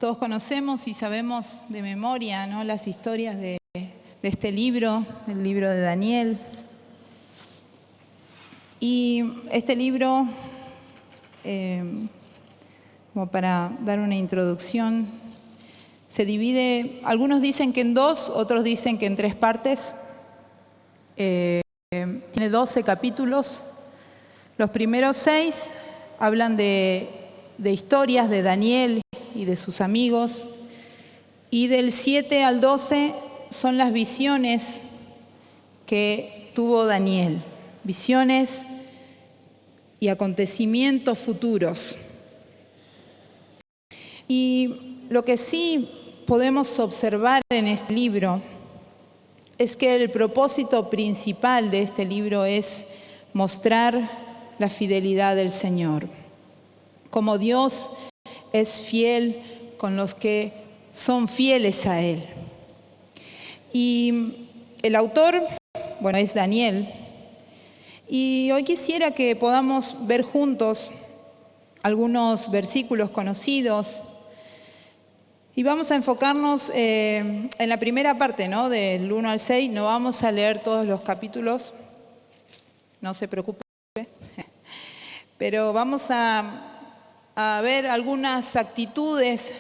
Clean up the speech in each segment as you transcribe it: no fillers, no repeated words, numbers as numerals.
Todos conocemos y sabemos de memoria, ¿no?, las historias de este libro, el libro de Daniel. Y este libro, como para dar una introducción, se divide, algunos dicen que en dos, otros dicen que en tres partes. Tiene 12 capítulos. Los primeros 6 hablan de historias de Daniel y de sus amigos. Y del 7 al 12 son las visiones que tuvo Daniel. Visiones y acontecimientos futuros. Y lo que sí podemos observar en este libro es que el propósito principal de este libro es mostrar la fidelidad del Señor. Como Dios es fiel con los que son fieles a Él. Y el autor, bueno, es Daniel. Y hoy quisiera que podamos ver juntos algunos versículos conocidos. Y vamos a enfocarnos en la primera parte, ¿no?, del 1 al 6. No vamos a leer todos los capítulos, no se preocupe. Pero vamos a ver algunas actitudes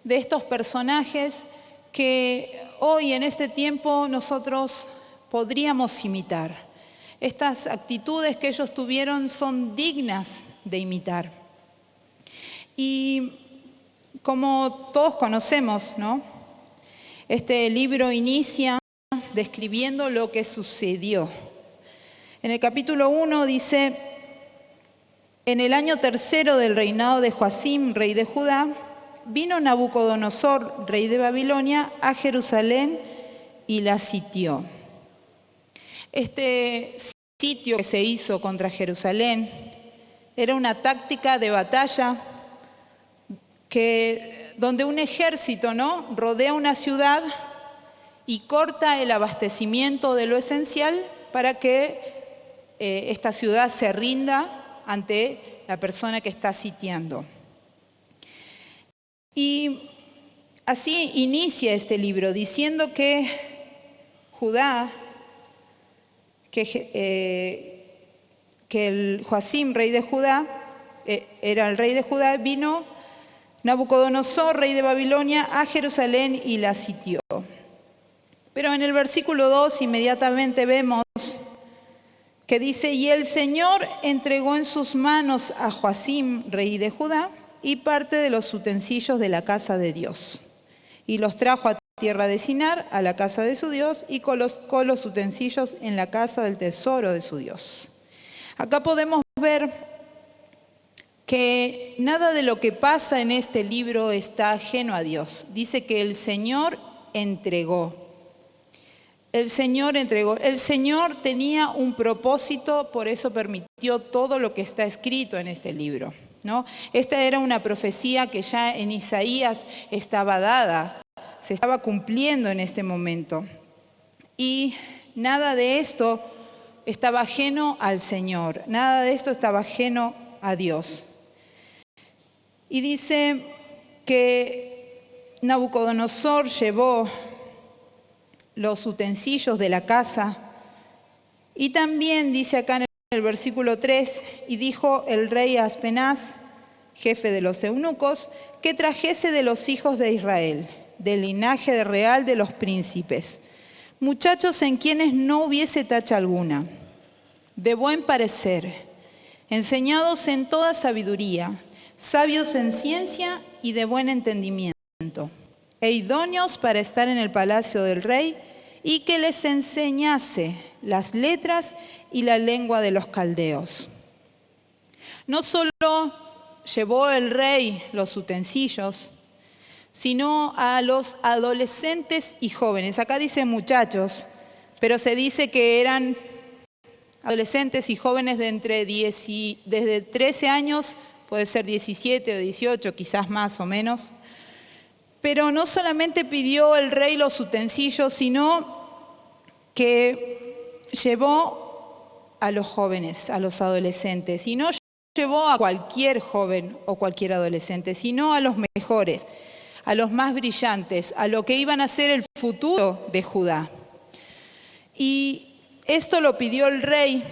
de estos personajes que hoy en este tiempo nosotros podríamos imitar. Estas actitudes que ellos tuvieron son dignas de imitar. Y como todos conocemos, ¿no?, este libro inicia describiendo lo que sucedió. En el capítulo 1 dice: en el año tercero del reinado de Joacim, rey de Judá, vino Nabucodonosor, rey de Babilonia, a Jerusalén y la sitió. Este sitio que se hizo contra Jerusalén era una táctica de batalla donde un ejército, ¿no?, rodea una ciudad y corta el abastecimiento de lo esencial para que esta ciudad se rinda ante la persona que está sitiando. Y así inicia este libro diciendo que Judá, que el Joacim, rey de Judá, era el rey de Judá, vino Nabucodonosor, rey de Babilonia, a Jerusalén y la sitió. Pero en el versículo 2 inmediatamente vemos que dice: y el Señor entregó en sus manos a Joacim, rey de Judá, y parte de los utensilios de la casa de Dios. Y los trajo a tierra de Sinar, a la casa de su Dios, y colocó los utensilios en la casa del tesoro de su Dios. Acá podemos ver que nada de lo que pasa en este libro está ajeno a Dios. Dice que el Señor entregó. El Señor entregó. El Señor tenía un propósito, por eso permitió todo lo que está escrito en este libro, ¿no? Esta era una profecía que ya en Isaías estaba dada, se estaba cumpliendo en este momento. Y nada de esto estaba ajeno al Señor, nada de esto estaba ajeno a Dios. Y dice que Nabucodonosor llevó los utensilios de la casa, y también dice acá en el versículo 3, y dijo el rey a Aspenaz, jefe de los eunucos, que trajese de los hijos de Israel, del linaje real de los príncipes, muchachos en quienes no hubiese tacha alguna, de buen parecer, enseñados en toda sabiduría, sabios en ciencia y de buen entendimiento, e idóneos para estar en el palacio del rey, y que les enseñase las letras y la lengua de los caldeos. No solo llevó el rey los utensilios, sino a los adolescentes y jóvenes. Acá dice muchachos, pero se dice que eran adolescentes y jóvenes desde 13 años, puede ser 17 o 18, quizás más o menos. Pero no solamente pidió el rey los utensilios, sino que llevó a los jóvenes, a los adolescentes. Y no llevó a cualquier joven o cualquier adolescente, sino a los mejores. a los más brillantes, a lo que iban a ser el futuro de Judá. Y esto lo pidió el rey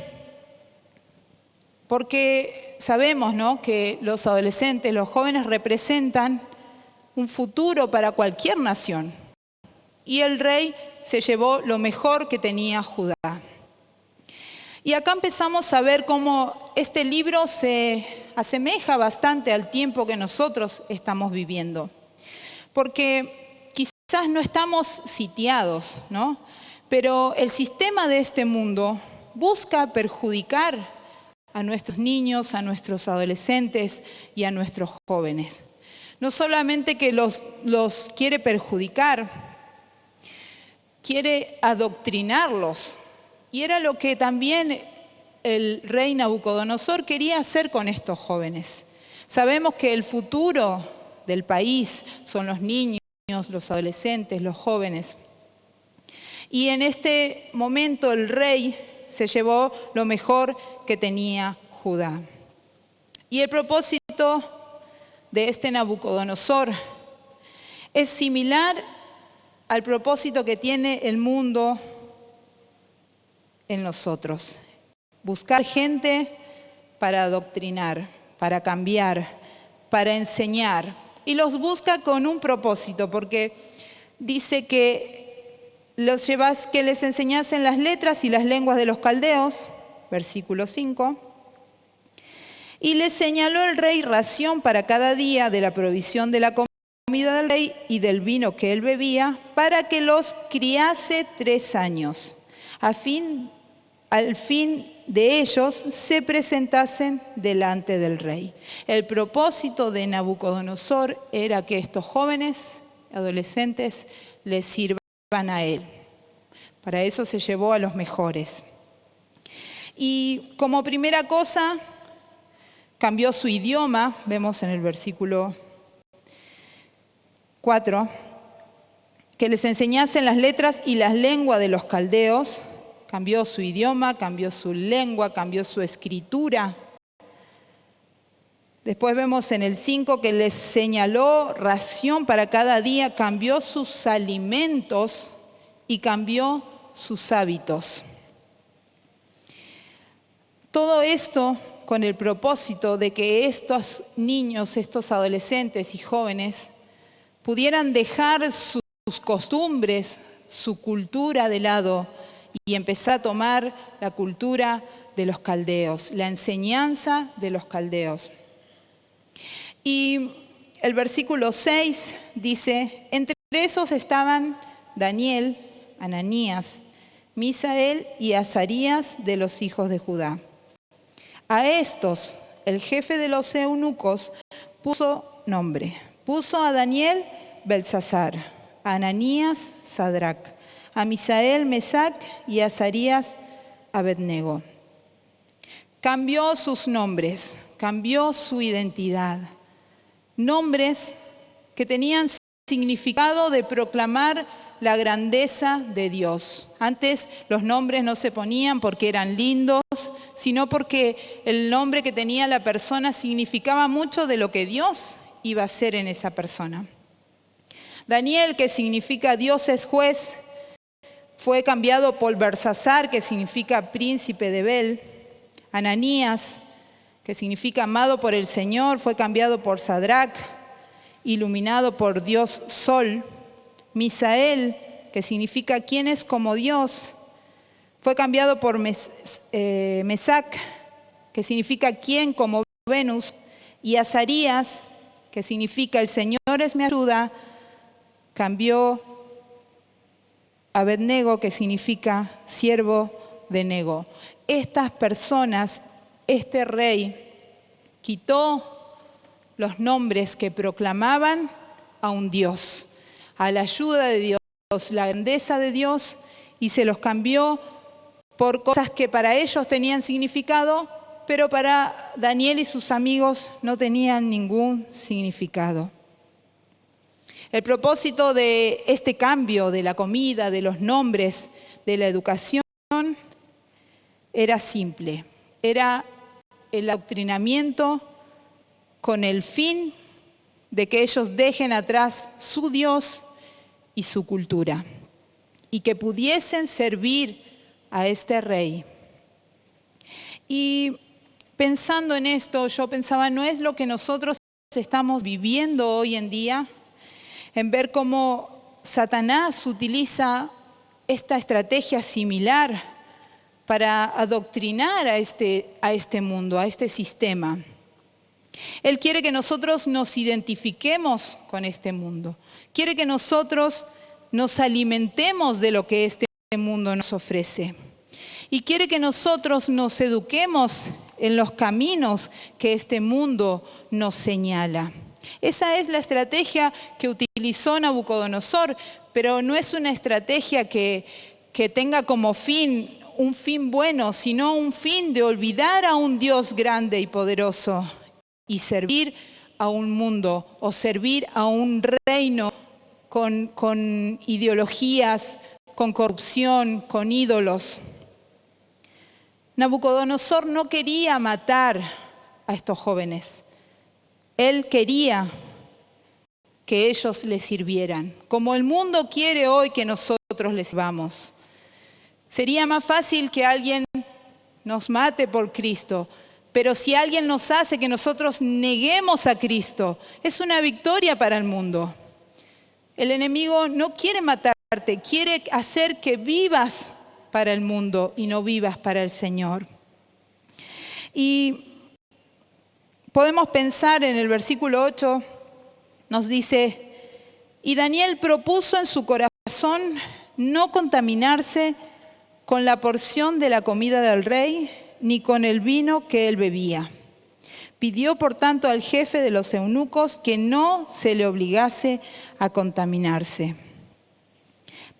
porque sabemos, ¿no?, que los adolescentes, los jóvenes representan un futuro para cualquier nación. Y el rey se llevó lo mejor que tenía Judá. Y acá empezamos a ver cómo este libro se asemeja bastante al tiempo que nosotros estamos viviendo. Porque quizás no estamos sitiados, ¿no? Pero el sistema de este mundo busca perjudicar a nuestros niños, a nuestros adolescentes y a nuestros jóvenes. No solamente que los quiere perjudicar, quiere adoctrinarlos. Y era lo que también el rey Nabucodonosor quería hacer con estos jóvenes. Sabemos que el futuro del país son los niños, los adolescentes, los jóvenes. Y en este momento el rey se llevó lo mejor que tenía Judá. Y el propósito de este Nabucodonosor es similar al propósito que tiene el mundo en nosotros. Buscar gente para adoctrinar, para cambiar, para enseñar. Y los busca con un propósito, porque dice que les enseñasen las letras y las lenguas de los caldeos, versículo 5. Y les señaló el rey ración para cada día de la provisión de la comida del rey y del vino que él bebía, para que los criase 3 años, al fin de ellos se presentasen delante del rey. El propósito de Nabucodonosor era que estos jóvenes, adolescentes, les sirvan a él. Para eso se llevó a los mejores. Y como primera cosa, cambió su idioma. Vemos en el versículo 4, que les enseñasen las letras y las lenguas de los caldeos. Cambió su idioma, cambió su lengua, cambió su escritura. Después vemos en el 5 que les señaló ración para cada día, cambió sus alimentos y cambió sus hábitos. Todo esto con el propósito de que estos niños, estos adolescentes y jóvenes pudieran dejar sus costumbres, su cultura de lado y empezar a tomar la cultura de los caldeos, la enseñanza de los caldeos. Y el versículo 6 dice, entre esos estaban Daniel, Ananías, Misael y Azarías de los hijos de Judá. A estos, el jefe de los eunucos puso nombre. Puso a Daniel Belsasar, a Ananías Sadrac, a Misael Mesac y a Azarías Abednego. Cambió sus nombres, cambió su identidad. Nombres que tenían significado de proclamar la grandeza de Dios. Antes los nombres no se ponían porque eran lindos, sino porque el nombre que tenía la persona significaba mucho de lo que Dios iba a hacer en esa persona. Daniel, que significa Dios es juez, fue cambiado por Belsasar, que significa príncipe de Bel. Ananías, que significa amado por el Señor, fue cambiado por Sadrac, iluminado por Dios Sol. Misael, que significa quién es como Dios, fue cambiado por Mesac, que significa quién como Venus. Y Azarías, que significa el Señor es mi ayuda, cambió a Abednego, que significa siervo de Nego. Estas personas, este rey, quitó los nombres que proclamaban a un Dios, a la ayuda de Dios, la grandeza de Dios, y se los cambió por cosas que para ellos tenían significado, pero para Daniel y sus amigos no tenían ningún significado. El propósito de este cambio de la comida, de los nombres, de la educación, era simple. Era el adoctrinamiento con el fin de que ellos dejen atrás su Dios y su cultura y que pudiesen servir a este rey. Y pensando en esto, yo pensaba, ¿no es lo que nosotros estamos viviendo hoy en día? En ver cómo Satanás utiliza esta estrategia similar para adoctrinar a este mundo, a este sistema. Él quiere que nosotros nos identifiquemos con este mundo. Quiere que nosotros nos alimentemos de lo que este mundo nos ofrece. Y quiere que nosotros nos eduquemos en los caminos que este mundo nos señala. Esa es la estrategia que utilizó Nabucodonosor, pero no es una estrategia que tenga como fin un fin bueno, sino un fin de olvidar a un Dios grande y poderoso y servir a un mundo o servir a un reino con ideologías, con corrupción, con ídolos. Nabucodonosor no quería matar a estos jóvenes. Él quería que ellos le sirvieran, como el mundo quiere hoy que nosotros les sirvamos. Sería más fácil que alguien nos mate por Cristo, pero si alguien nos hace que nosotros neguemos a Cristo, es una victoria para el mundo. El enemigo no quiere matarte, quiere hacer que vivas para el mundo y no vivas para el Señor. Y podemos pensar en el versículo 8, nos dice, y Daniel propuso en su corazón no contaminarse con la porción de la comida del rey, ni con el vino que él bebía. Pidió, por tanto, al jefe de los eunucos que no se le obligase a contaminarse.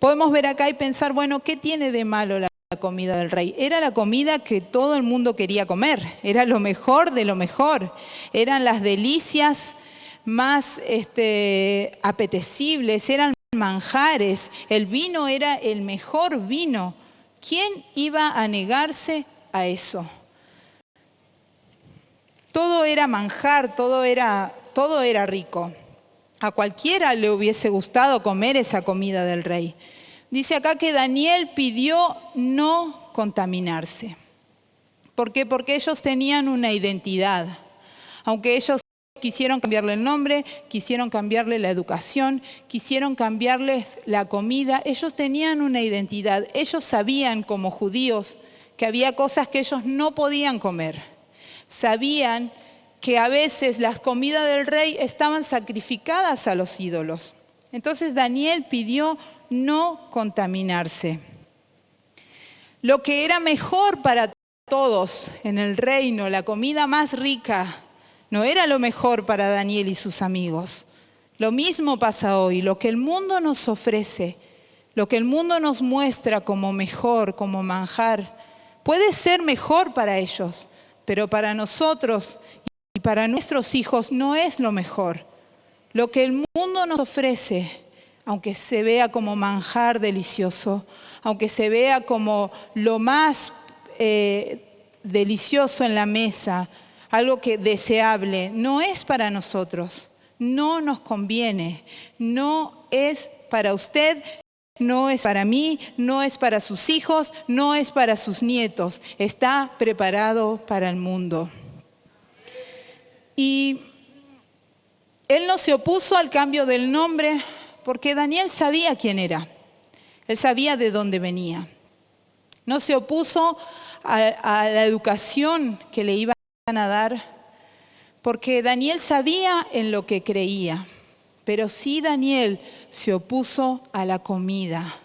Podemos ver acá y pensar, bueno, ¿qué tiene de malo la comida del rey? Era la comida que todo el mundo quería comer, era lo mejor de lo mejor, eran las delicias más apetecibles, eran manjares, el vino era el mejor vino. ¿Quién iba a negarse a eso? Todo era manjar, todo era rico. A cualquiera le hubiese gustado comer esa comida del rey. Dice acá que Daniel pidió no contaminarse. ¿Por qué? Porque ellos tenían una identidad. Aunque ellos quisieron cambiarle el nombre, quisieron cambiarle la educación, quisieron cambiarles la comida, ellos tenían una identidad. Ellos sabían como judíos que había cosas que ellos no podían comer. Sabían que a veces las comidas del rey estaban sacrificadas a los ídolos. Entonces Daniel pidió no contaminarse. Lo que era mejor para todos en el reino, la comida más rica, no era lo mejor para Daniel y sus amigos. Lo mismo pasa hoy. Lo que el mundo nos ofrece, lo que el mundo nos muestra como mejor, como manjar, puede ser mejor para ellos, pero para nosotros y para nuestros hijos no es lo mejor. Lo que el mundo nos ofrece, aunque se vea como manjar delicioso, aunque se vea como lo más delicioso en la mesa, algo que deseable, no es para nosotros, no nos conviene, no es para usted, no es para mí, no es para sus hijos, no es para sus nietos, está preparado para el mundo. Y él no se opuso al cambio del nombre porque Daniel sabía quién era, él sabía de dónde venía. No se opuso a la educación que le iban a dar, porque Daniel sabía en lo que creía, pero sí Daniel se opuso a la comida.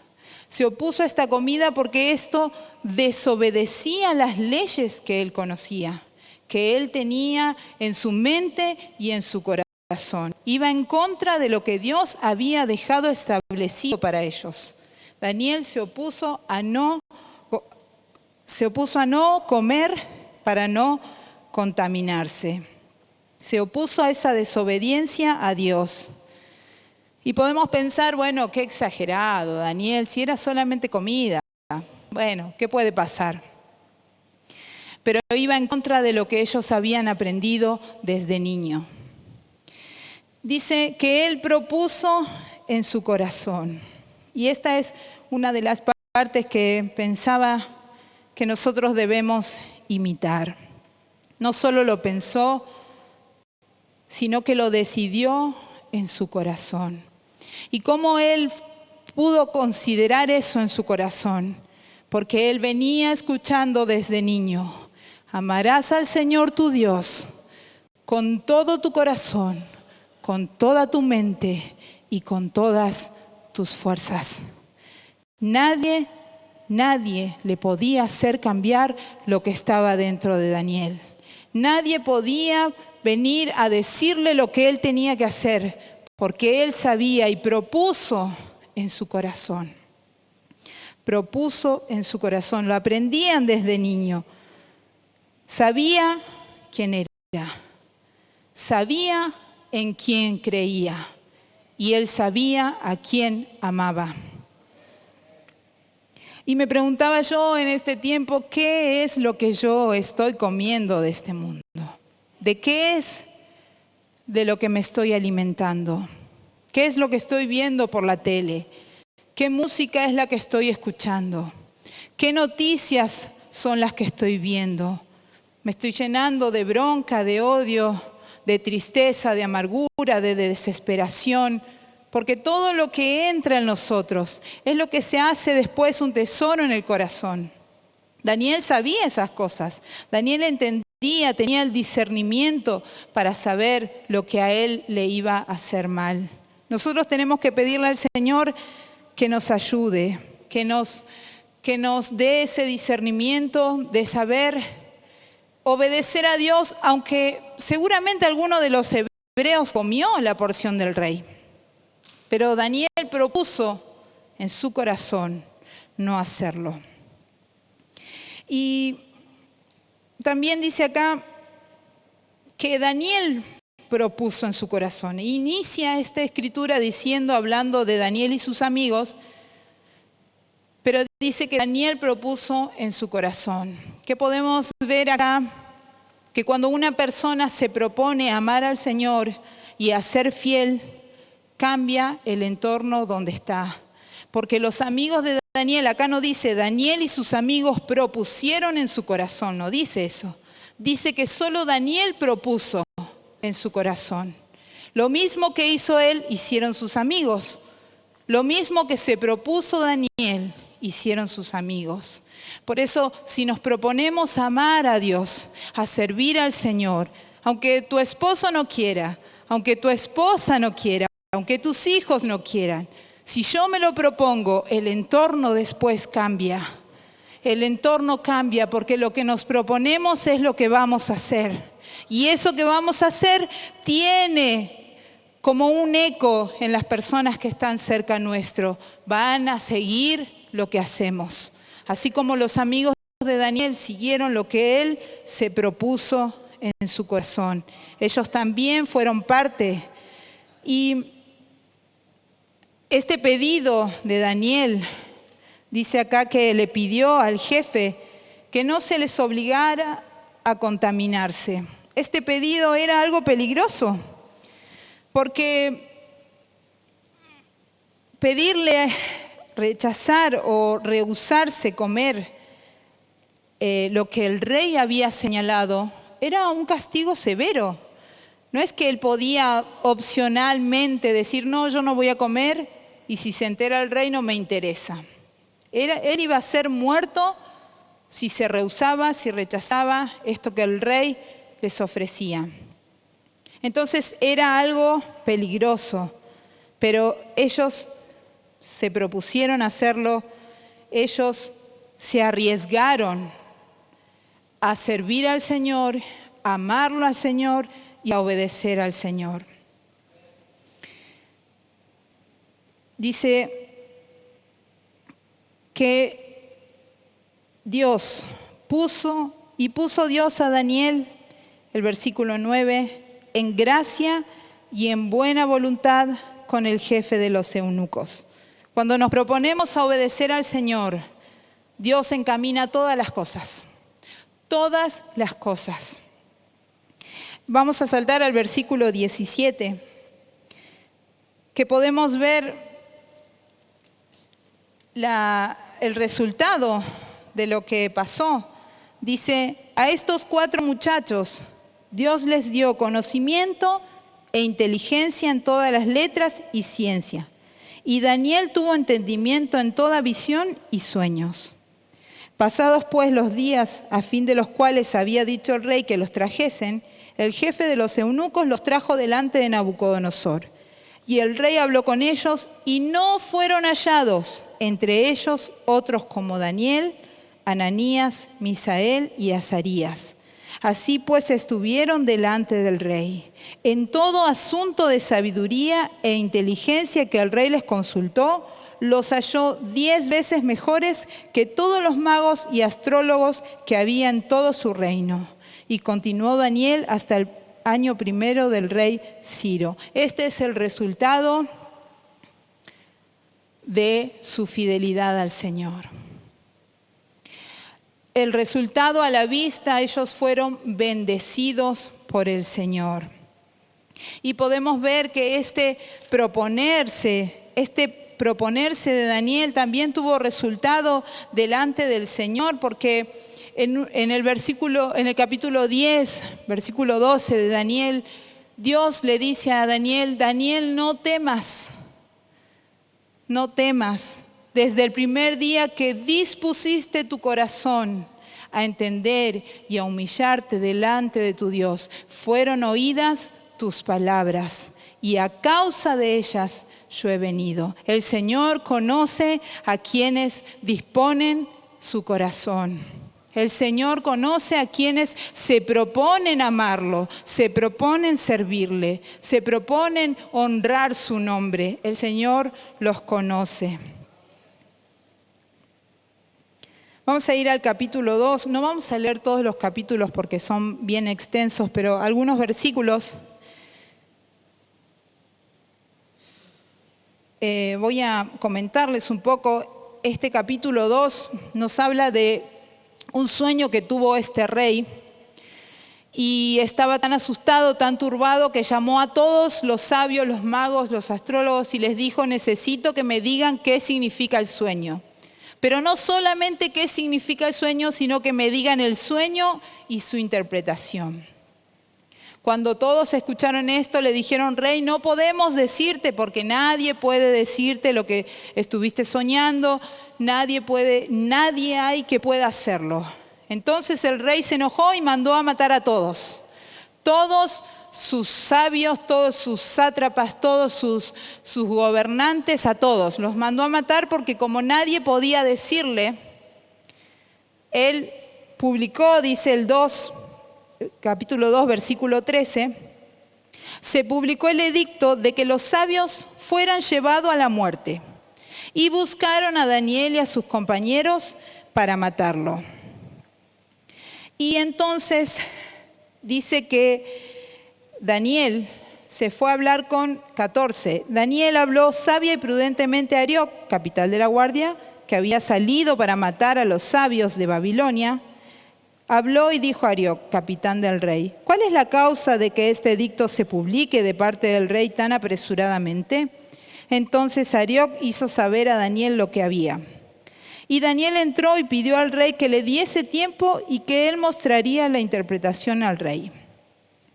Se opuso a esta comida porque esto desobedecía las leyes que él conocía, que él tenía en su mente y en su corazón. Iba en contra de lo que Dios había dejado establecido para ellos. Daniel se opuso a no comer para no contaminarse. Se opuso a esa desobediencia a Dios. Y podemos pensar, bueno, qué exagerado, Daniel, si era solamente comida. Bueno, ¿qué puede pasar? Pero iba en contra de lo que ellos habían aprendido desde niño. dice que él propuso en su corazón. Y esta es una de las partes que pensaba que nosotros debemos imitar. No solo lo pensó, sino que lo decidió en su corazón. Y cómo él pudo considerar eso en su corazón, porque él venía escuchando desde niño: amarás al Señor tu Dios con todo tu corazón, con toda tu mente y con todas tus fuerzas. Nadie le podía hacer cambiar lo que estaba dentro de Daniel. Nadie podía venir a decirle lo que él tenía que hacer, porque él sabía y propuso en su corazón. Propuso en su corazón, lo aprendían desde niño. Sabía quién era, sabía en quién creía y él sabía a quién amaba. Y me preguntaba yo en este tiempo, ¿qué es lo que yo estoy comiendo de este mundo? ¿De qué es de lo que me estoy alimentando? ¿Qué es lo que estoy viendo por la tele? ¿Qué música es la que estoy escuchando? ¿Qué noticias son las que estoy viendo? Me estoy llenando de bronca, de odio, de tristeza, de amargura, de desesperación, porque todo lo que entra en nosotros es lo que se hace después un tesoro en el corazón. Daniel sabía esas cosas. Daniel entendía, tenía el discernimiento para saber lo que a él le iba a hacer mal. Nosotros tenemos que pedirle al Señor que nos ayude, que nos dé ese discernimiento de saber obedecer a Dios, aunque seguramente alguno de los hebreos comió la porción del rey. Pero Daniel propuso en su corazón no hacerlo. Y también dice acá que Daniel propuso en su corazón. Inicia esta escritura hablando de Daniel y sus amigos, pero dice que Daniel propuso en su corazón. ¿Qué podemos ver acá? Que cuando una persona se propone amar al Señor y a ser fiel, cambia el entorno donde está. Porque los amigos de Daniel, acá no dice Daniel y sus amigos propusieron en su corazón, no dice eso. Dice que solo Daniel propuso en su corazón. Lo mismo que hizo él, hicieron sus amigos. Lo mismo que se propuso Daniel, hicieron sus amigos. Por eso, si nos proponemos amar a Dios, a servir al Señor, aunque tu esposo no quiera, aunque tu esposa no quiera, aunque tus hijos no quieran, si yo me lo propongo, el entorno después cambia. El entorno cambia porque lo que nos proponemos es lo que vamos a hacer. Y eso que vamos a hacer tiene como un eco en las personas que están cerca nuestro. Van a seguir lo que hacemos. Así como los amigos de Daniel siguieron lo que él se propuso en su corazón. Ellos también fueron parte. Y este pedido de Daniel, dice acá que le pidió al jefe que no se les obligara a contaminarse. Este pedido era algo peligroso, porque pedirle rechazar o rehusarse comer lo que el rey había señalado era un castigo severo. No es que él podía opcionalmente decir, no, yo no voy a comer y si se entera el rey no me interesa. Él iba a ser muerto si se rehusaba, si rechazaba esto que el rey les ofrecía. Entonces era algo peligroso, pero ellos se propusieron hacerlo, ellos se arriesgaron a servir al Señor, a amarlo al Señor y a obedecer al Señor. Dice que Dios puso Dios a Daniel, el versículo 9, en gracia y en buena voluntad con el jefe de los eunucos. Cuando nos proponemos a obedecer al Señor, Dios encamina todas las cosas. Todas las cosas. Vamos a saltar al versículo 17. que podemos ver el resultado de lo que pasó. Dice, a estos 4 muchachos Dios les dio conocimiento e inteligencia en todas las letras y ciencia. Y Daniel tuvo entendimiento en toda visión y sueños. Pasados pues los días a fin de los cuales había dicho el rey que los trajesen, el jefe de los eunucos los trajo delante de Nabucodonosor. Y el rey habló con ellos y no fueron hallados entre ellos otros como Daniel, Ananías, Misael y Azarías. Así pues estuvieron delante del rey. En todo asunto de sabiduría e inteligencia que el rey les consultó, los halló 10 veces mejores que todos los magos y astrólogos que había en todo su reino. Y continuó Daniel hasta el año 1 del rey Ciro. Este es el resultado de su fidelidad al Señor. El resultado a la vista, ellos fueron bendecidos por el Señor. Y podemos ver que este proponerse de Daniel también tuvo resultado delante del Señor, porque en el capítulo 10, versículo 12 de Daniel, Dios le dice a Daniel, Daniel, no temas, no temas. Desde el primer día que dispusiste tu corazón a entender y a humillarte delante de tu Dios, fueron oídas tus palabras y a causa de ellas yo he venido. El Señor conoce a quienes disponen su corazón. El Señor conoce a quienes se proponen amarlo, se proponen servirle, se proponen honrar su nombre. El Señor los conoce. Vamos a ir al capítulo 2. No vamos a leer todos los capítulos porque son bien extensos, pero algunos versículos. Voy a comentarles un poco. Este capítulo 2 nos habla de un sueño que tuvo este rey y estaba tan asustado, tan turbado, que llamó a todos los sabios, los magos, los astrólogos y les dijo, necesito que me digan qué significa el sueño. Pero no solamente qué significa el sueño, sino que me digan el sueño y su interpretación. Cuando todos escucharon esto, le dijeron, rey, no podemos decirte, porque nadie puede decirte lo que estuviste soñando, nadie hay que pueda hacerlo. Entonces el rey se enojó y mandó a matar a todos. Todos sus sabios, todos sus sátrapas, todos sus gobernantes, a todos. Los mandó a matar porque como nadie podía decirle, él publicó, dice el capítulo 2, versículo 13, se publicó el edicto de que los sabios fueran llevados a la muerte y buscaron a Daniel y a sus compañeros para matarlo. Y entonces dice que Daniel se fue a hablar con 14. Daniel habló sabia y prudentemente a Arioc, capitán de la guardia, que había salido para matar a los sabios de Babilonia. Habló y dijo a Arioc, capitán del rey, ¿cuál es la causa de que este edicto se publique de parte del rey tan apresuradamente? Entonces Arioc hizo saber a Daniel lo que había. Y Daniel entró y pidió al rey que le diese tiempo y que él mostraría la interpretación al rey.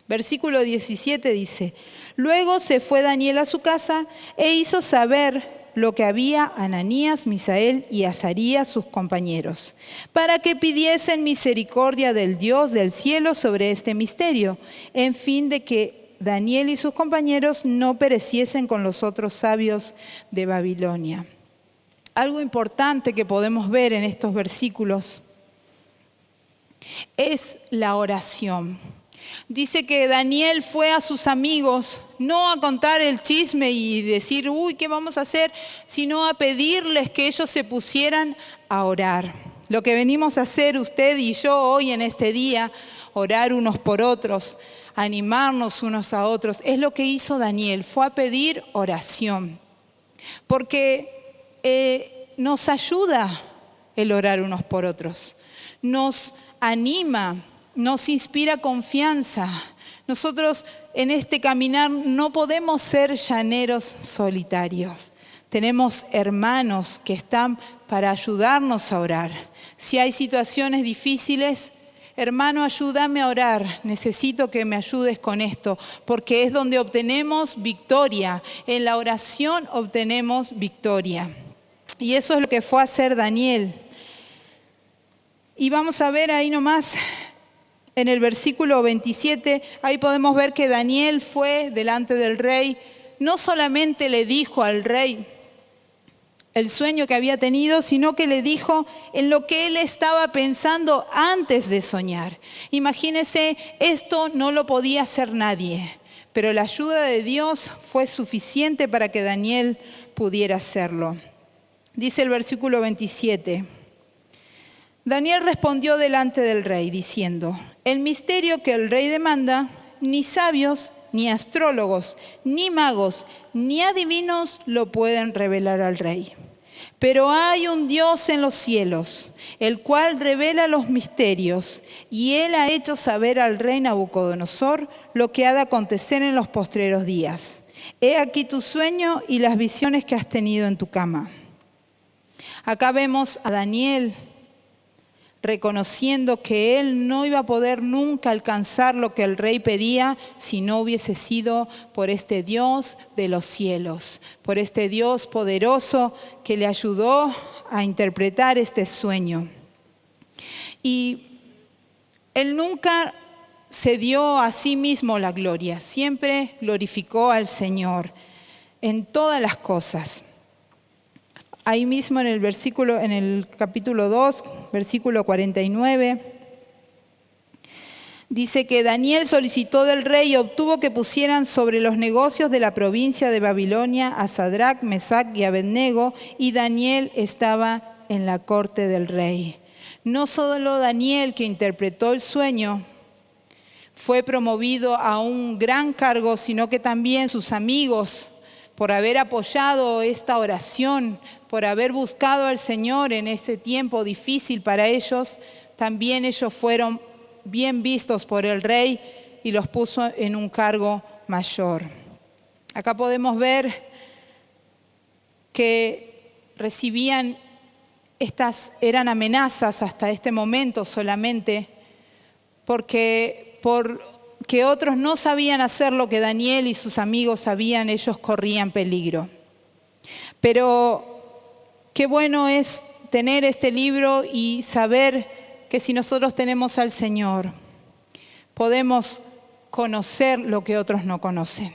Versículo 17 dice, luego se fue Daniel a su casa e hizo saber lo que había a Ananías, Misael y Azarías, sus compañeros, para que pidiesen misericordia del Dios del cielo sobre este misterio, en fin de que Daniel y sus compañeros no pereciesen con los otros sabios de Babilonia. Algo importante que podemos ver en estos versículos es la oración. Dice que Daniel fue a sus amigos, no a contar el chisme y decir, ¿qué vamos a hacer? Sino a pedirles que ellos se pusieran a orar. Lo que venimos a hacer usted y yo hoy en este día, orar unos por otros, animarnos unos a otros, es lo que hizo Daniel, fue a pedir oración. Porque nos ayuda el orar unos por otros, nos anima, nos inspira confianza, Nosotros en este caminar no podemos ser llaneros solitarios. Tenemos hermanos que están para ayudarnos a orar. Si hay situaciones difíciles, hermano, ayúdame a orar. Necesito que me ayudes con esto, porque es donde obtenemos victoria. En la oración obtenemos victoria. Y eso es lo que fue a hacer Daniel. Y vamos a ver ahí nomás, en el versículo 27, ahí podemos ver que Daniel fue delante del rey. No solamente le dijo al rey el sueño que había tenido, sino que le dijo en lo que él estaba pensando antes de soñar. Imagínense, esto no lo podía hacer nadie, pero la ayuda de Dios fue suficiente para que Daniel pudiera hacerlo. Dice el versículo 27. Daniel respondió delante del rey diciendo: el misterio que el rey demanda, ni sabios, ni astrólogos, ni magos, ni adivinos lo pueden revelar al rey. Pero hay un Dios en los cielos, el cual revela los misterios, y él ha hecho saber al rey Nabucodonosor lo que ha de acontecer en los postreros días. He aquí tu sueño y las visiones que has tenido en tu cama. Acá vemos a Daniel reconociendo que él no iba a poder nunca alcanzar lo que el rey pedía si no hubiese sido por este Dios de los cielos, por este Dios poderoso que le ayudó a interpretar este sueño. Y él nunca se dio a sí mismo la gloria, siempre glorificó al Señor en todas las cosas. Ahí mismo en el capítulo 2, versículo 49, dice que Daniel solicitó del rey y obtuvo que pusieran sobre los negocios de la provincia de Babilonia a Sadrac, Mesac y Abednego, y Daniel estaba en la corte del rey. No solo Daniel, que interpretó el sueño, fue promovido a un gran cargo, sino que también sus amigos, por haber apoyado esta oración, por haber buscado al Señor en ese tiempo difícil para ellos, también ellos fueron bien vistos por el rey y los puso en un cargo mayor. Acá podemos ver que recibían eran amenazas hasta este momento solamente, porque otros no sabían hacer lo que Daniel y sus amigos sabían, ellos corrían peligro. Pero qué bueno es tener este libro y saber que si nosotros tenemos al Señor, podemos conocer lo que otros no conocen.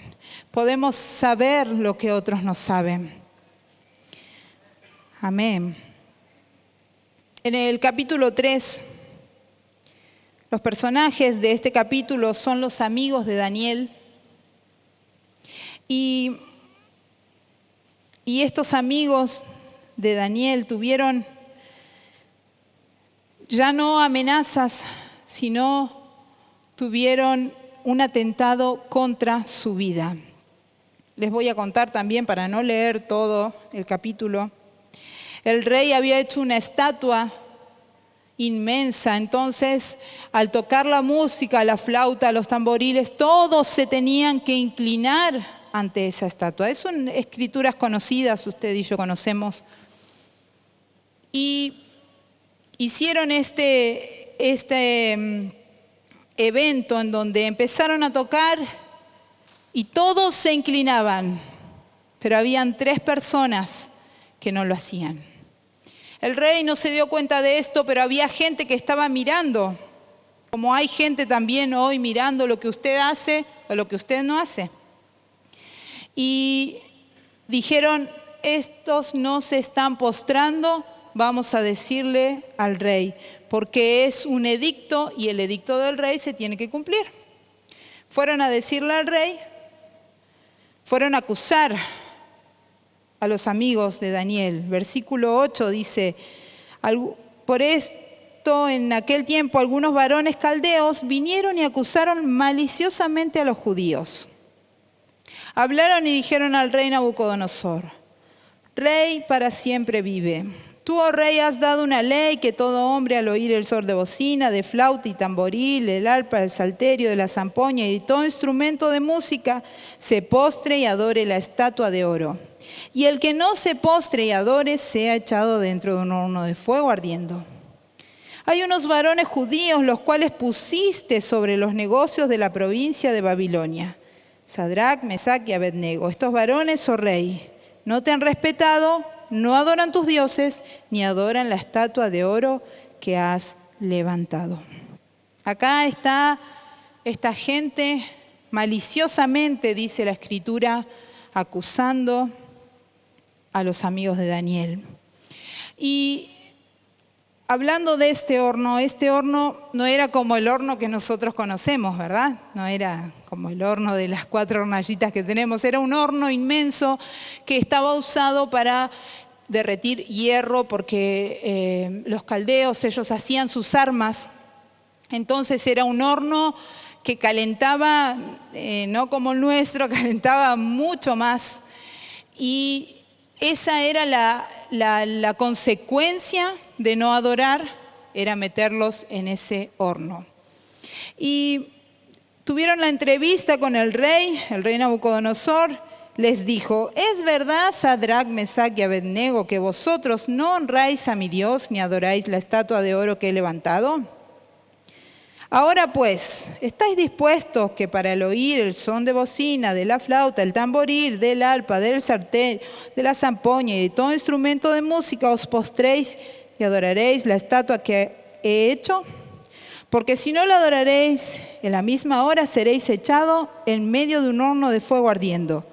Podemos saber lo que otros no saben. Amén. En el capítulo 3, los personajes de este capítulo son los amigos de Daniel. Y estos amigos de Daniel tuvieron ya no amenazas, sino tuvieron un atentado contra su vida. Les voy a contar también, para no leer todo el capítulo. El rey había hecho una estatua inmensa, entonces al tocar la música, la flauta, los tamboriles, todos se tenían que inclinar ante esa estatua. Son escrituras conocidas, usted y yo conocemos. Y hicieron este evento en donde empezaron a tocar y todos se inclinaban, pero habían 3 personas que no lo hacían. El rey no se dio cuenta de esto, pero había gente que estaba mirando, como hay gente también hoy mirando lo que usted hace o lo que usted no hace. Y dijeron: estos no se están postrando, vamos a decirle al rey, porque es un edicto y el edicto del rey se tiene que cumplir. Fueron a decirle al rey, fueron a acusar a los amigos de Daniel. Versículo 8 dice: por esto en aquel tiempo algunos varones caldeos vinieron y acusaron maliciosamente a los judíos. Hablaron y dijeron al rey Nabucodonosor: Rey para siempre vive. Tú, oh rey, has dado una ley que todo hombre al oír el son de bocina, de flauta y tamboril, el arpa, el salterio, de la zampoña y todo instrumento de música, se postre y adore la estatua de oro. Y el que no se postre y adore sea echado dentro de un horno de fuego ardiendo. Hay unos varones judíos los cuales pusiste sobre los negocios de la provincia de Babilonia, Sadrac, Mesac y Abednego. Estos varones, oh rey, no te han respetado, no adoran tus dioses, ni adoran la estatua de oro que has levantado. Acá está esta gente maliciosamente, dice la Escritura, acusando a los amigos de Daniel. Y hablando de este horno no era como el horno que nosotros conocemos, ¿verdad? No era como el horno de las 4 hornallitas que tenemos. Era un horno inmenso que estaba usado para derretir hierro porque los caldeos, ellos hacían sus armas. Entonces era un horno que calentaba, no como el nuestro, calentaba mucho más. Y esa era la consecuencia de no adorar, era meterlos en ese horno. Y tuvieron la entrevista con el rey Nabucodonosor, les dijo: ¿es verdad, Sadrac, Mesac y Abednego, que vosotros no honráis a mi Dios ni adoráis la estatua de oro que he levantado? Ahora pues, ¿estáis dispuestos que para el oír el son de bocina, de la flauta, el tamboril, del arpa, del sartén, de la zampoña y de todo instrumento de música os postréis y adoraréis la estatua que he hecho? Porque si no la adoraréis, en la misma hora seréis echados en medio de un horno de fuego ardiendo.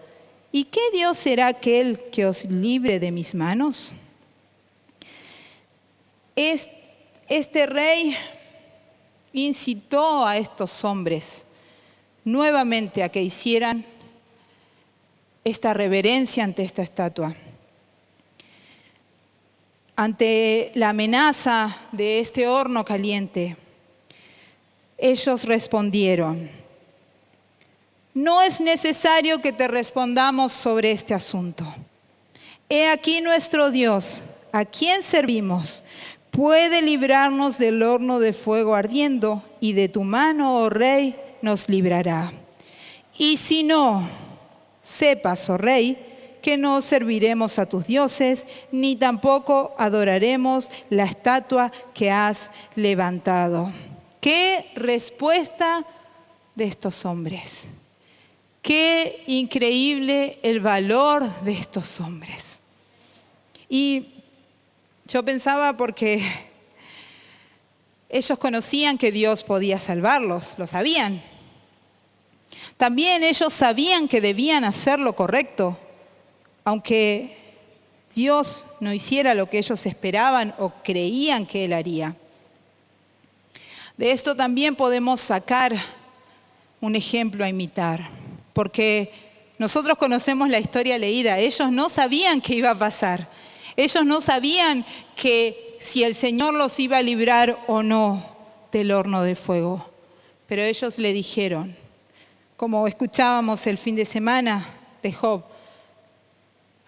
¿Y qué Dios será aquel que os libre de mis manos? Este rey incitó a estos hombres nuevamente a que hicieran esta reverencia ante esta estatua. Ante la amenaza de este horno caliente, ellos respondieron: no es necesario que te respondamos sobre este asunto. He aquí nuestro Dios, a quien servimos, puede librarnos del horno de fuego ardiendo, y de tu mano, oh rey, nos librará. Y si no, sepas, oh rey, que no serviremos a tus dioses, ni tampoco adoraremos la estatua que has levantado. ¡Qué respuesta de estos hombres! ¡Qué increíble el valor de estos hombres! Y yo pensaba, porque ellos conocían que Dios podía salvarlos, lo sabían. También ellos sabían que debían hacer lo correcto, aunque Dios no hiciera lo que ellos esperaban o creían que Él haría. De esto también podemos sacar un ejemplo a imitar, porque nosotros conocemos la historia leída. Ellos no sabían qué iba a pasar. Ellos no sabían que si el Señor los iba a librar o no del horno de fuego. Pero ellos le dijeron, como escuchábamos el fin de semana de Job: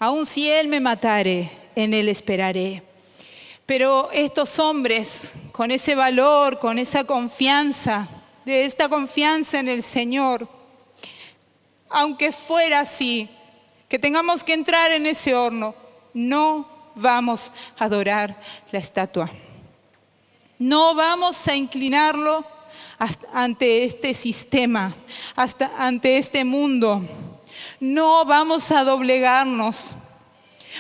aun si Él me matare, en Él esperaré. Pero estos hombres, con ese valor, con esa confianza, de esta confianza en el Señor, aunque fuera así, que tengamos que entrar en ese horno, no vamos a adorar la estatua. No vamos a inclinarlo ante este sistema, ante este mundo. No vamos a doblegarnos.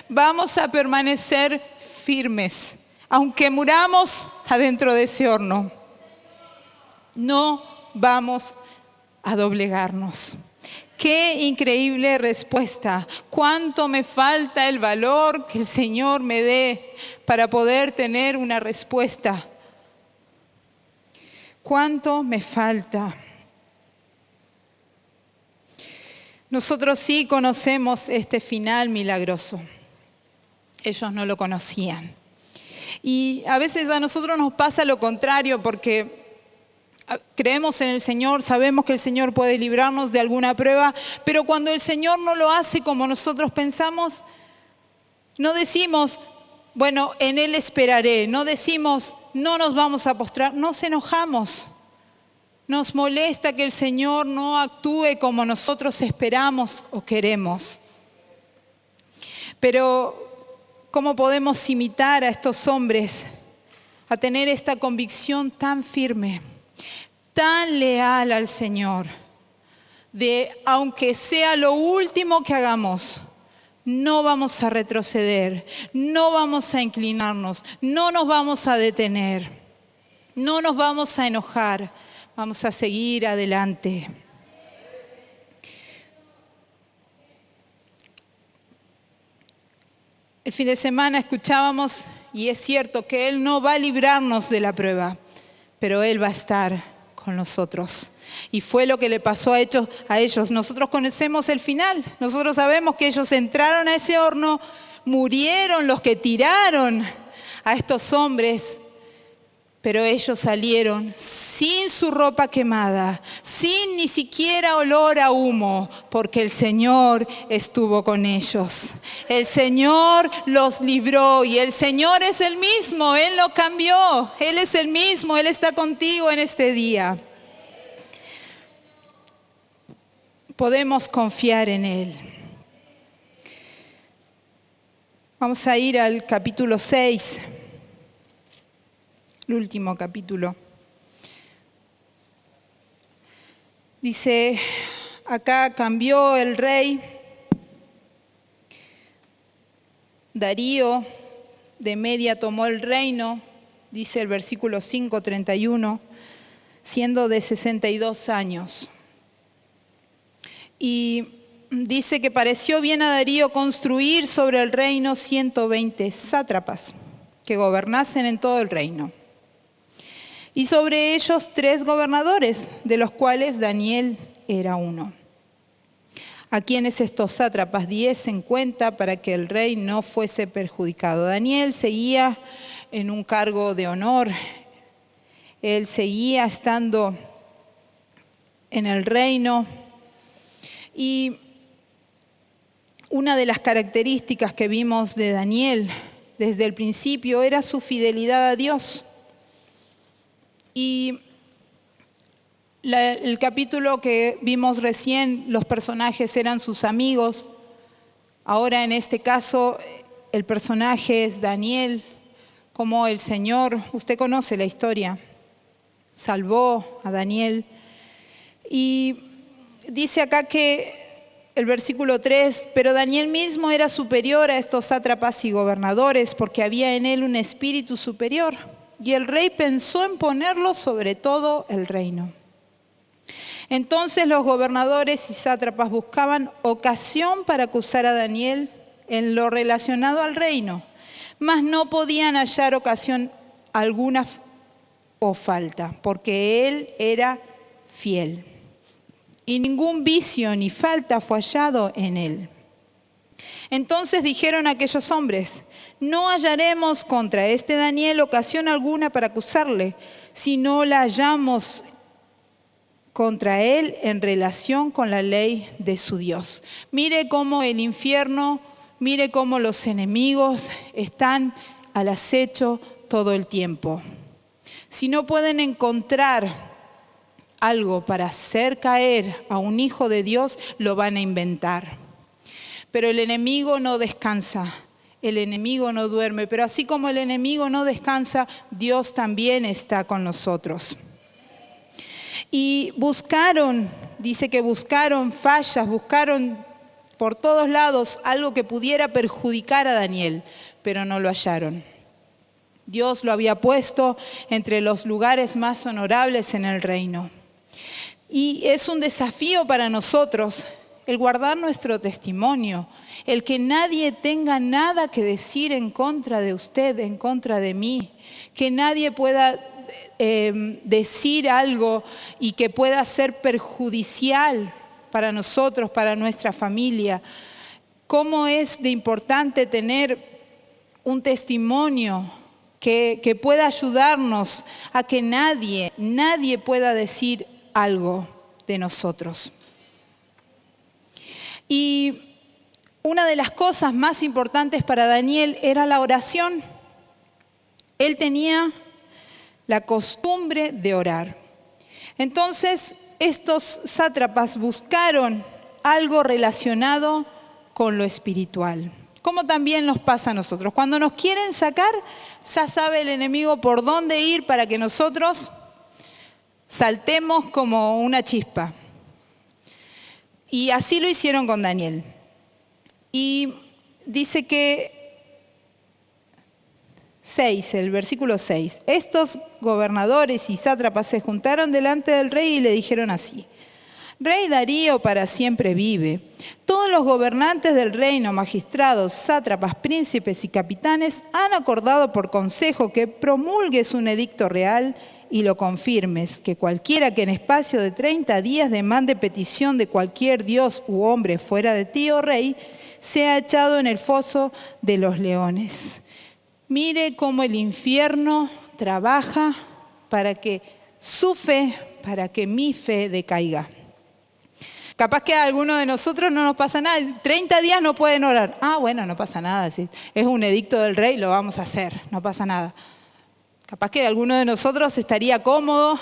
Vamos a permanecer firmes, aunque muramos adentro de ese horno. No vamos a doblegarnos. ¡Qué increíble respuesta! ¿Cuánto me falta el valor que el Señor me dé para poder tener una respuesta? ¿Cuánto me falta? Nosotros sí conocemos este final milagroso. Ellos no lo conocían. Y a veces a nosotros nos pasa lo contrario, porque creemos en el Señor, sabemos que el Señor puede librarnos de alguna prueba, pero cuando el Señor no lo hace como nosotros pensamos, no decimos: bueno, en Él esperaré. No decimos, no nos vamos a postrar, nos enojamos. Nos molesta que el Señor no actúe como nosotros esperamos o queremos. Pero, ¿cómo podemos imitar a estos hombres a tener esta convicción tan firme, tan leal al Señor, de aunque sea lo último que hagamos, no vamos a retroceder, no vamos a inclinarnos, no nos vamos a detener, no nos vamos a enojar, vamos a seguir adelante? El fin de semana escuchábamos, y es cierto, que Él no va a librarnos de la prueba, pero Él va a estar con nosotros. Y fue lo que le pasó a ellos. Nosotros conocemos el final. Nosotros sabemos que ellos entraron a ese horno, murieron los que tiraron a estos hombres, pero ellos salieron sin su ropa quemada, sin ni siquiera olor a humo, porque el Señor estuvo con ellos. El Señor los libró y el Señor es el mismo, Él no cambió, Él es el mismo, Él está contigo en este día. Podemos confiar en Él. Vamos a ir al capítulo 6. El último capítulo. Dice, acá cambió el rey Darío de Media, tomó el reino, dice el versículo 5:31, siendo de 62 años. Y dice que pareció bien a Darío construir sobre el reino 120 sátrapas que gobernasen en todo el reino. Y sobre ellos 3 gobernadores, de los cuales Daniel era uno, a quienes estos sátrapas diesen cuenta para que el rey no fuese perjudicado. Daniel seguía en un cargo de honor, él seguía estando en el reino, y una de las características que vimos de Daniel desde el principio era su fidelidad a Dios. Y el capítulo que vimos recién, los personajes eran sus amigos. Ahora en este caso el personaje es Daniel, como el Señor, usted conoce la historia, salvó a Daniel. Y dice acá que el versículo 3, pero Daniel mismo era superior a estos sátrapas y gobernadores, porque había en él un espíritu superior. Y el rey pensó en ponerlo sobre todo el reino. Entonces los gobernadores y sátrapas buscaban ocasión para acusar a Daniel en lo relacionado al reino, mas no podían hallar ocasión alguna o falta, porque él era fiel. Y ningún vicio ni falta fue hallado en él. Entonces dijeron aquellos hombres, no hallaremos contra este Daniel ocasión alguna para acusarle, si no la hallamos contra él en relación con la ley de su Dios. Mire cómo el infierno, mire cómo los enemigos están al acecho todo el tiempo. Si no pueden encontrar algo para hacer caer a un hijo de Dios, lo van a inventar. Pero el enemigo no descansa, el enemigo no duerme. Pero así como el enemigo no descansa, Dios también está con nosotros. Y buscaron, dice que buscaron fallas, buscaron por todos lados algo que pudiera perjudicar a Daniel, pero no lo hallaron. Dios lo había puesto entre los lugares más honorables en el reino. Y es un desafío para nosotros el guardar nuestro testimonio, el que nadie tenga nada que decir en contra de usted, en contra de mí, que nadie pueda decir algo y que pueda ser perjudicial para nosotros, para nuestra familia. ¿Cómo es de importante tener un testimonio que pueda ayudarnos a que nadie pueda decir algo de nosotros? Y una de las cosas más importantes para Daniel era la oración. Él tenía la costumbre de orar. Entonces, estos sátrapas buscaron algo relacionado con lo espiritual, como también nos pasa a nosotros. Cuando nos quieren sacar, ya sabe el enemigo por dónde ir para que nosotros saltemos como una chispa. Y así lo hicieron con Daniel. Y dice que el versículo 6, estos gobernadores y sátrapas se juntaron delante del rey y le dijeron así: Rey Darío para siempre vive. Todos los gobernantes del reino, magistrados, sátrapas, príncipes y capitanes han acordado por consejo que promulgues un edicto real y lo confirmes, que cualquiera que en espacio de 30 días demande petición de cualquier dios u hombre fuera de ti, oh rey, sea echado en el foso de los leones. Mire cómo el infierno trabaja para que su fe, para que mi fe decaiga. Capaz que a alguno de nosotros no nos pasa nada. 30 días no pueden orar. Bueno, no pasa nada. Si es un edicto del rey, lo vamos a hacer. No pasa nada. Capaz que alguno de nosotros estaría cómodo,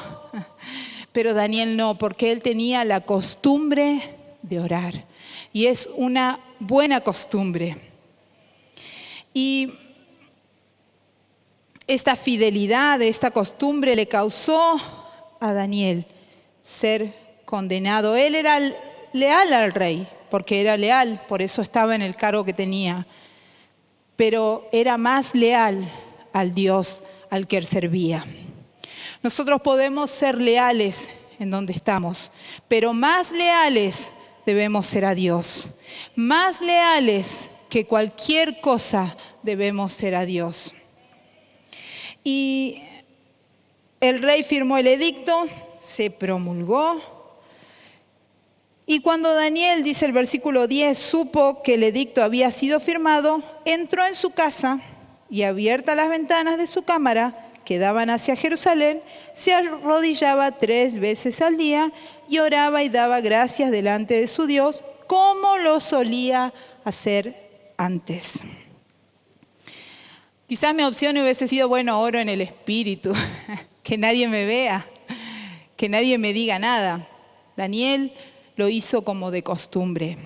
pero Daniel no, porque él tenía la costumbre de orar. Y es una buena costumbre. Y esta fidelidad, esta costumbre le causó a Daniel ser condenado. Él era leal al rey, porque era leal, por eso estaba en el cargo que tenía. Pero era más leal al Dios al que él servía. Nosotros podemos ser leales en donde estamos, pero más leales debemos ser a Dios. Más leales que cualquier cosa debemos ser a Dios. Y el rey firmó el edicto, se promulgó. Y cuando Daniel, dice el versículo 10, supo que el edicto había sido firmado, entró en su casa y abiertas las ventanas de su cámara que daban hacia Jerusalén, se arrodillaba 3 veces al día y oraba y daba gracias delante de su Dios, como lo solía hacer antes. Quizás mi opción hubiese sido, oro en el espíritu, que nadie me vea, que nadie me diga nada. Daniel lo hizo como de costumbre,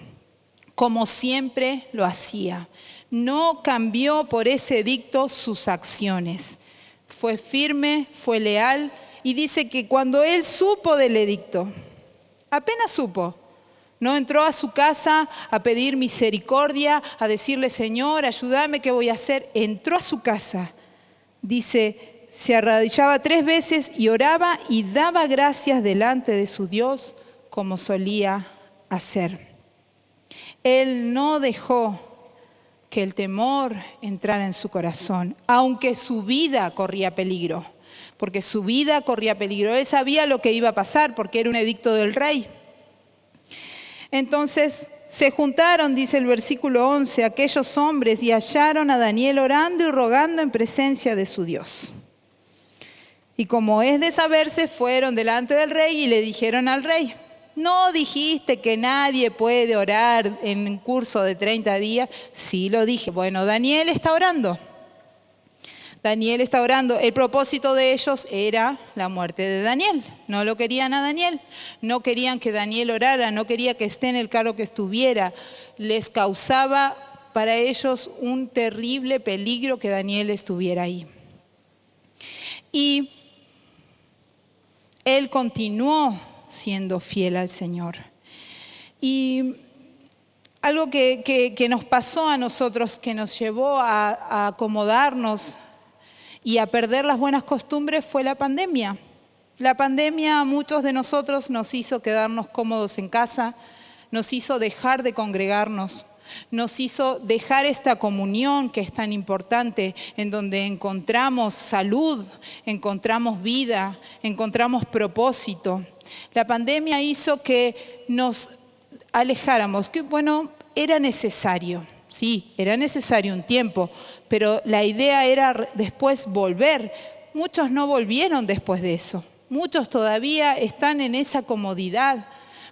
como siempre lo hacía. No cambió por ese edicto sus acciones. Fue firme, fue leal y dice que cuando él supo del edicto, apenas supo, no entró a su casa a pedir misericordia, a decirle, Señor, ayúdame, ¿qué voy a hacer? Entró a su casa, dice, se arrodillaba 3 veces y oraba y daba gracias delante de su Dios como solía hacer. Él no dejó que el temor entrara en su corazón, aunque su vida corría peligro, porque su vida corría peligro. Él sabía lo que iba a pasar porque era un edicto del rey. Entonces se juntaron, dice el versículo 11, aquellos hombres y hallaron a Daniel orando y rogando en presencia de su Dios. Y como es de saberse, fueron delante del rey y le dijeron al rey, ¿no dijiste que nadie puede orar en un curso de 30 días? Sí, lo dije. Bueno, Daniel está orando. Daniel está orando. El propósito de ellos era la muerte de Daniel. No lo querían a Daniel. No querían que Daniel orara. No quería que esté en el cargo que estuviera. Les causaba para ellos un terrible peligro que Daniel estuviera ahí. Y él continuó siendo fiel al Señor. Y algo que nos pasó a nosotros, que nos llevó a acomodarnos y a perder las buenas costumbres, fue la pandemia. La pandemia a muchos de nosotros nos hizo quedarnos cómodos en casa, nos hizo dejar de congregarnos, nos hizo dejar esta comunión que es tan importante, en donde encontramos salud, encontramos vida, encontramos propósito. La pandemia hizo que nos alejáramos, que era necesario, sí, era necesario un tiempo, pero la idea era después volver. Muchos no volvieron después de eso, muchos todavía están en esa comodidad.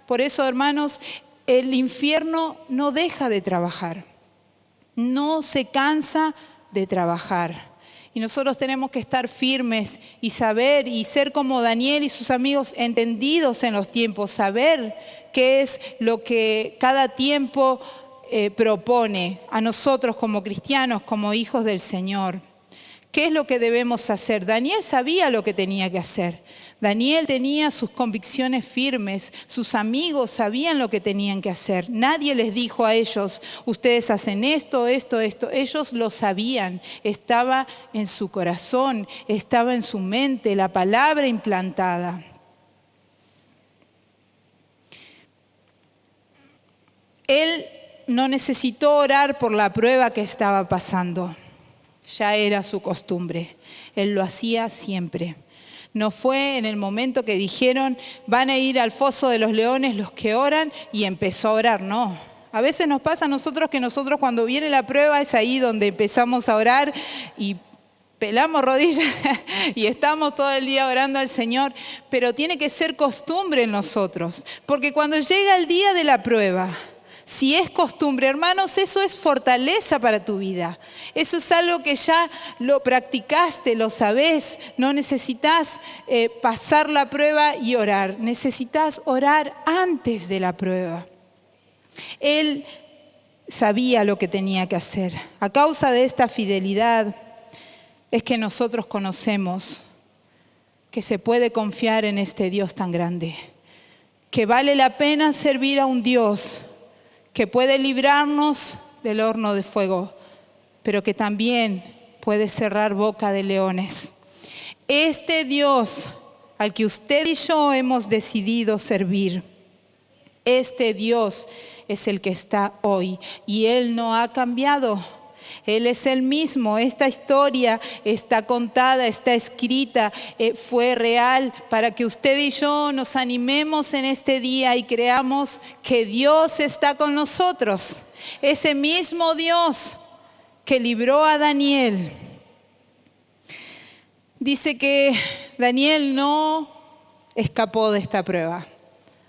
Por eso, hermanos, el infierno no deja de trabajar, no se cansa de trabajar. Y nosotros tenemos que estar firmes y saber y ser como Daniel y sus amigos, entendidos en los tiempos, saber qué es lo que cada tiempo propone a nosotros como cristianos, como hijos del Señor. ¿Qué es lo que debemos hacer? Daniel sabía lo que tenía que hacer. Daniel tenía sus convicciones firmes, sus amigos sabían lo que tenían que hacer. Nadie les dijo a ellos, ustedes hacen esto, esto, esto. Ellos lo sabían, estaba en su corazón, estaba en su mente, la palabra implantada. Él no necesitó orar por la prueba que estaba pasando. Ya era su costumbre. Él lo hacía siempre. No fue en el momento que dijeron, van a ir al foso de los leones los que oran, y empezó a orar. No. A veces nos pasa a nosotros que nosotros cuando viene la prueba es ahí donde empezamos a orar y pelamos rodillas y estamos todo el día orando al Señor. Pero tiene que ser costumbre en nosotros. Porque cuando llega el día de la prueba, si es costumbre, hermanos, eso es fortaleza para tu vida. Eso es algo que ya lo practicaste, lo sabés. No necesitas pasar la prueba y orar. Necesitas orar antes de la prueba. Él sabía lo que tenía que hacer. A causa de esta fidelidad es que nosotros conocemos que se puede confiar en este Dios tan grande. Que vale la pena servir a un Dios que puede librarnos del horno de fuego, pero que también puede cerrar boca de leones. Este Dios al que usted y yo hemos decidido servir, este Dios es el que está hoy y Él no ha cambiado. Él es el mismo. Esta historia está contada, está escrita, fue real para que usted y yo nos animemos en este día y creamos que Dios está con nosotros. Ese mismo Dios que libró a Daniel. Dice que Daniel no escapó de esta prueba.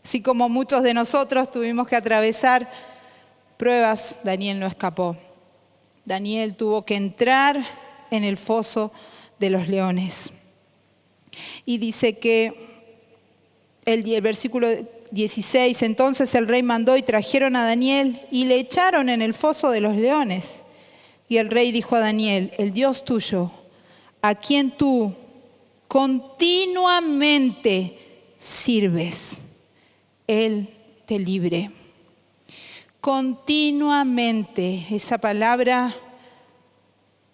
Así como muchos de nosotros tuvimos que atravesar pruebas, Daniel no escapó. Daniel tuvo que entrar en el foso de los leones. Y dice que el versículo 16, entonces el rey mandó y trajeron a Daniel y le echaron en el foso de los leones. Y el rey dijo a Daniel, el Dios tuyo, a quien tú continuamente sirves, Él te libre. Continuamente, esa palabra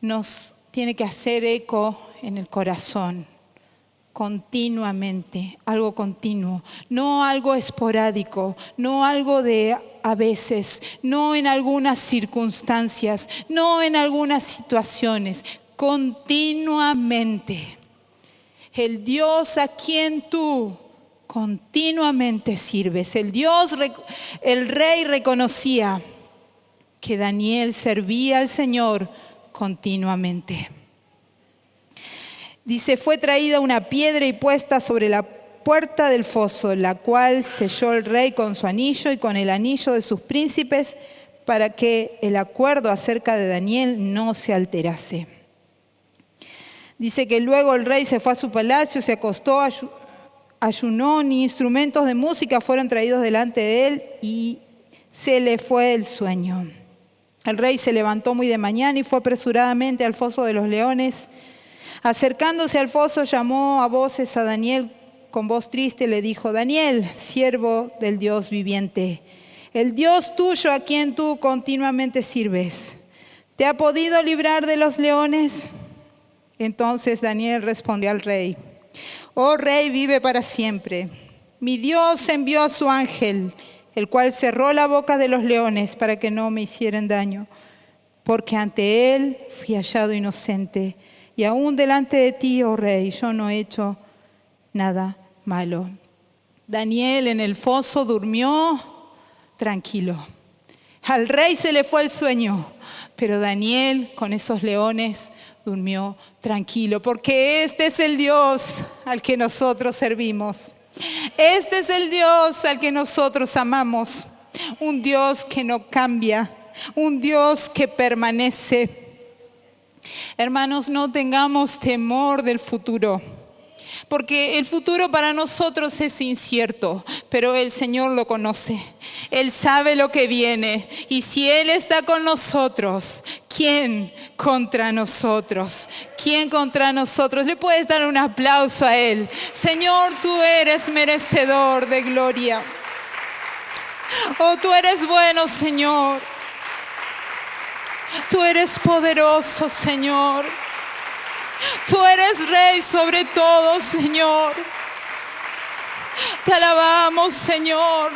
nos tiene que hacer eco en el corazón. Continuamente, algo continuo, no algo esporádico, no algo de a veces, no en algunas circunstancias, no en algunas situaciones, continuamente. El Dios a quien tú continuamente sirves. El rey reconocía que Daniel servía al Señor continuamente. Dice, fue traída una piedra y puesta sobre la puerta del foso, la cual selló el rey con su anillo y con el anillo de sus príncipes, para que el acuerdo acerca de Daniel no se alterase. Dice que luego el rey se fue a su palacio, se acostó, ayunó, ni instrumentos de música fueron traídos delante de él y se le fue el sueño. El rey se levantó muy de mañana y fue apresuradamente al foso de los leones. Acercándose al foso, llamó a voces a Daniel con voz triste, le dijo, Daniel, siervo del Dios viviente, el Dios tuyo a quien tú continuamente sirves, ¿te ha podido librar de los leones? Entonces Daniel respondió al rey, oh rey, vive para siempre. Mi Dios envió a su ángel, el cual cerró la boca de los leones para que no me hicieran daño, porque ante él fui hallado inocente, y aún delante de ti, oh rey, yo no he hecho nada malo. Daniel en el foso durmió tranquilo. Al rey se le fue el sueño, pero Daniel con esos leones durmió tranquilo, porque este es el Dios al que nosotros servimos. Este es el Dios al que nosotros amamos. un Dios que no cambia, un Dios que permanece. Hermanos, no tengamos temor del futuro, porque el futuro para nosotros es incierto, pero el Señor lo conoce. Él sabe lo que viene, y si Él está con nosotros, ¿quién contra nosotros? ¿Quién contra nosotros? Le puedes dar un aplauso a Él. Señor, tú eres merecedor de gloria. Oh, tú eres bueno, Señor. Tú eres poderoso, Señor. Tú eres Rey sobre todo, Señor. Te alabamos, Señor.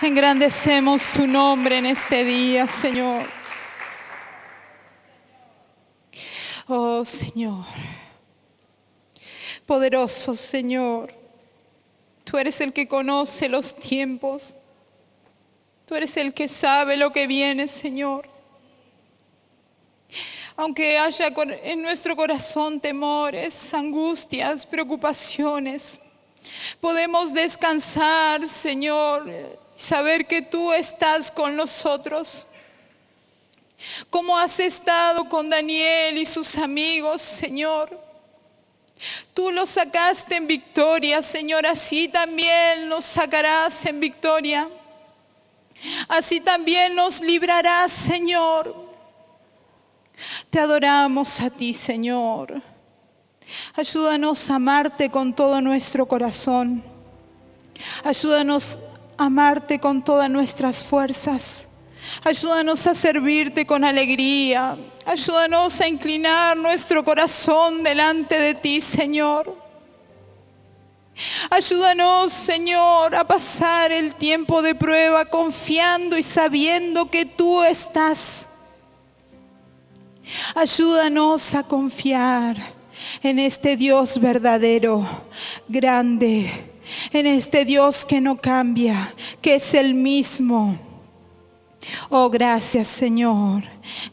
Engrandecemos tu nombre en este día, Señor. Oh, Señor. Poderoso, Señor. Tú eres el que conoce los tiempos. Tú eres el que sabe lo que viene, Señor. Aunque haya en nuestro corazón temores, angustias, preocupaciones, podemos descansar, Señor, saber que tú estás con nosotros. Como has estado con Daniel y sus amigos, Señor. Tú los sacaste en victoria, Señor, así también nos sacarás en victoria. Así también nos librarás, Señor. Te adoramos a ti, Señor. Ayúdanos a amarte con todo nuestro corazón. Ayúdanos a amarte con todas nuestras fuerzas. Ayúdanos a servirte con alegría. Ayúdanos a inclinar nuestro corazón delante de ti, Señor. Ayúdanos, Señor, a pasar el tiempo de prueba confiando y sabiendo que tú estás. Ayúdanos a confiar en este Dios verdadero, grande, en este Dios que no cambia, que es el mismo. Oh, gracias, Señor.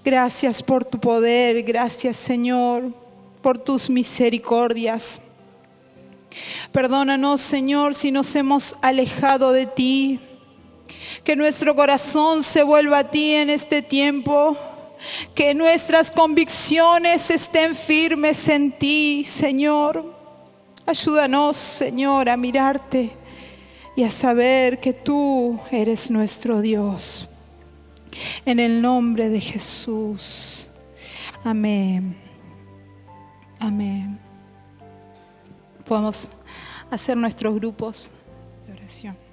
Gracias por tu poder. Gracias, Señor, por tus misericordias. Perdónanos, Señor, si nos hemos alejado de ti. Que nuestro corazón se vuelva a ti en este tiempo. Que nuestras convicciones estén firmes en ti, Señor. Ayúdanos, Señor, a mirarte y a saber que tú eres nuestro Dios. En el nombre de Jesús. Amén. Amén. Podemos hacer nuestros grupos de oración.